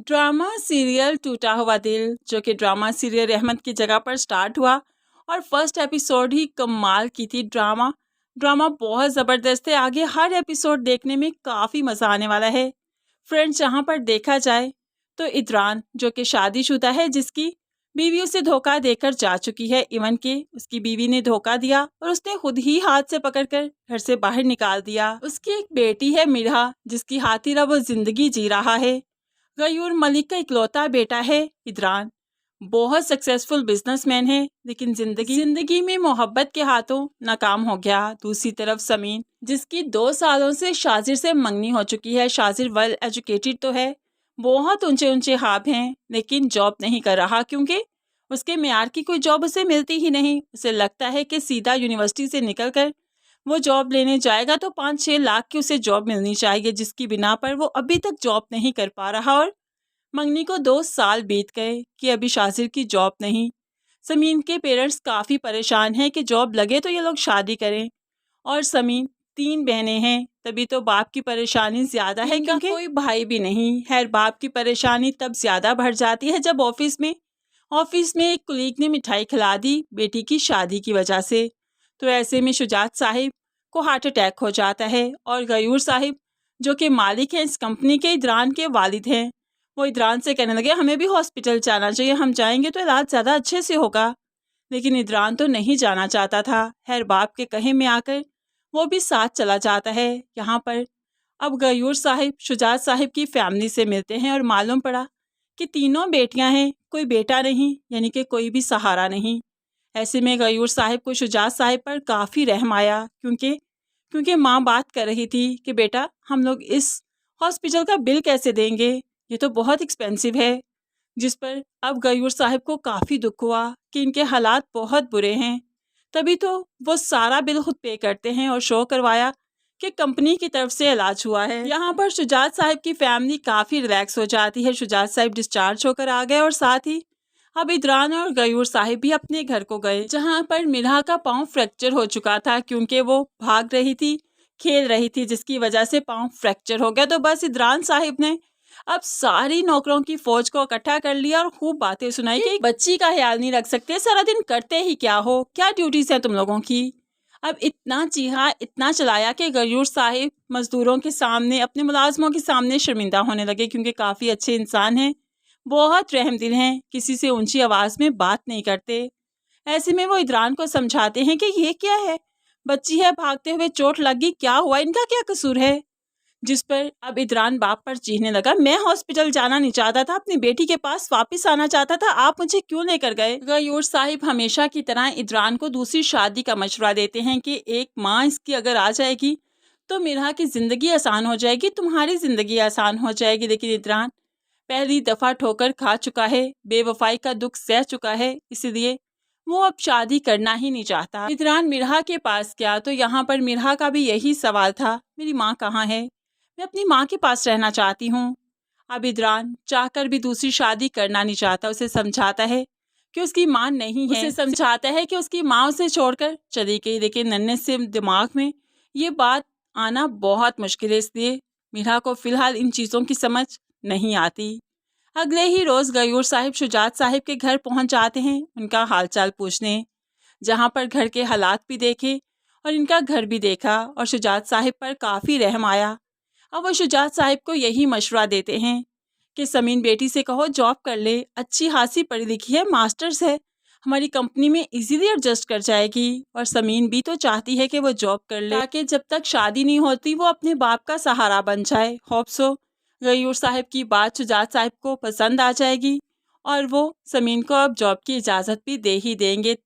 Drama serial टूटा हुआ दिल, जो कि ड्रामा सीरियल रहमत की जगह पर स्टार्ट हुआ और फर्स्ट एपिसोड ही कमाल की थी। ड्रामा बहुत ज़बरदस्त है। आगे हर एपिसोड देखने में काफ़ी मज़ा आने वाला है। फ्रेंड्स, जहाँ पर देखा जाए तो इदरान, जो कि शादीशुदा है, जिसकी बीवी उसे धोखा देकर जा चुकी है। इवन कि उसकी बीवी ने धोखा दिया और उसने खुद ही हाथ से पकड़कर घर से बाहर निकाल दिया। उसकी एक बेटी है मिरहा, जिसकी खातिर वो जिंदगी जी रहा है। गयूर मलिक का इकलौता बेटा है इदरान। बहुत सक्सेसफुल बिजनेसमैन है, लेकिन जिंदगी में मोहब्बत के हाथों नाकाम हो गया। दूसरी तरफ समीन, जिसकी 2 सालों से शाजिर से मंगनी हो चुकी है। शाजिर वेल एजुकेटेड तो है, बहुत ऊंचे ऊंचे ख्वाब हैं, लेकिन जॉब नहीं कर रहा क्योंकि उसके मेयार की कोई जॉब उसे मिलती ही नहीं। उसे लगता है कि सीधा यूनिवर्सिटी से निकलकर वो जॉब लेने जाएगा तो 5-6 लाख की उसे जॉब मिलनी चाहिए, जिसकी बिना पर वो अभी तक जॉब नहीं कर पा रहा। और मंगनी को 2 साल बीत गए कि अभी शाजिर की जॉब नहीं। समीन के पेरेंट्स काफ़ी परेशान हैं कि जॉब लगे तो ये लोग शादी करें। और समीन 3 बहनें हैं, तभी तो बाप की परेशानी ज़्यादा है क्योंकि कोई भाई भी नहीं है। बाप की परेशानी तब ज़्यादा बढ़ जाती है जब ऑफिस में एक कुलीग ने मिठाई खिला दी बेटी की शादी की वजह से। तो ऐसे में शुजात साहिब को हार्ट अटैक हो जाता है और गयूर साहिब, जो कि मालिक हैं इस कंपनी के, इदरान के वालिद हैं, वो इदरान से कहने लगे हमें भी हॉस्पिटल जाना चाहिए, हम जाएंगे तो इलाज ज़्यादा अच्छे से होगा। लेकिन इदरान तो नहीं जाना चाहता था। खैर बाप के कहे में आकर वो भी साथ चला जाता है। यहाँ पर अब गयूर साहिब शुजात साहिब की फैमिली से मिलते हैं और मालूम पड़ा कि तीनों बेटियां हैं, कोई बेटा नहीं, यानी कि कोई भी सहारा नहीं। ऐसे में गयूर साहिब को शुजात साहिब पर काफ़ी रहम आया क्योंकि माँ बात कर रही थी कि बेटा हम लोग इस हॉस्पिटल का बिल कैसे देंगे, ये तो बहुत एक्सपेंसिव है। जिस पर अब गयूर साहिब को काफ़ी दुख हुआ कि इनके हालात बहुत बुरे हैं। तभी तो वो सारा बिल खुद पे करते हैं और शो करवाया कि कंपनी की तरफ से इलाज हुआ है। यहाँ पर शुजात साहिब की फैमिली काफ़ी रिलैक्स हो जाती है। शुजात साहिब डिस्चार्ज होकर आ गए और साथ ही अब इदरान और गयूर साहिब भी अपने घर को गए, जहाँ पर मिरहा का पाँव फ्रैक्चर हो चुका था क्योंकि वो भाग रही थी, खेल रही थी, जिसकी वजह से पाँव फ्रैक्चर हो गया। तो बस इदरान साहिब ने अब सारी नौकरों की फौज को इकट्ठा कर लिया और खूब बातें सुनाई कि बच्ची का ख्याल नहीं रख सकते, सारा दिन करते ही क्या हो, क्या ड्यूटीज है तुम लोगों की। अब इतना चीहा, इतना चलाया कि गयूर साहिब मजदूरों के सामने, अपने मुलाजमों के सामने शर्मिंदा होने लगे क्योंकि काफ़ी अच्छे इंसान हैं, बहुत रहमदिल हैं, किसी से ऊंची आवाज़ में बात नहीं करते। ऐसे में वो इदरान को समझाते हैं कि ये क्या है, बच्ची है, भागते हुए चोट लग गई, क्या हुआ, इनका क्या कसूर है। जिस पर अब इदरान बाप पर चीखने लगा, मैं हॉस्पिटल जाना नहीं चाहता था, अपनी बेटी के पास वापस आना चाहता था, आप मुझे क्यों लेकर गए। गयूर साहिब हमेशा की तरह इदरान को दूसरी शादी का मशवरा देते हैं कि एक माँ इसकी अगर आ जाएगी तो मिरहा की ज़िंदगी आसान हो जाएगी, तुम्हारी ज़िंदगी आसान हो जाएगी। लेकिन इदरान पहली दफ़ा ठोकर खा चुका है, बेवफाई का दुख सह चुका है, इसलिए वो अब शादी करना ही नहीं चाहता। इदरान मिरहा के पास गया तो यहाँ पर मिरहा का भी यही सवाल था, मेरी माँ कहाँ है, मैं अपनी माँ के पास रहना चाहती हूँ। अब इदरान चाहकर भी दूसरी शादी करना नहीं चाहता। उसे समझाता है कि उसकी माँ नहीं है, उसे समझाता है कि उसकी माँ उसे छोड़कर चली गई। लेकिन नन्हे से दिमाग में ये बात आना बहुत मुश्किल है, इसलिए मिरहा को फ़िलहाल इन चीज़ों की समझ नहीं आती। अगले ही रोज़ गयूर साहिब शुजात साहिब के घर पहुँच जाते हैं उनका हालचाल पूछने, जहाँ पर घर के हालात भी देखे और इनका घर भी देखा और शुजात साहिब पर काफ़ी रहम आया। अब वो शुजात साहिब को यही मशवरा देते हैं कि समीन बेटी से कहो जॉब कर ले, अच्छी खासी पढ़ी लिखी है, मास्टर्स है, हमारी कंपनी में इजीली एडजस्ट कर जाएगी। और समीन भी तो चाहती है कि वो जॉब कर ले ताकि जब तक शादी नहीं होती वो अपने बाप का सहारा बन जाए। होप सो गयूर साहिब की बात शुजात साहिब को पसंद आ जाएगी और वो समीन को अब जॉब की इजाज़त भी दे ही देंगे।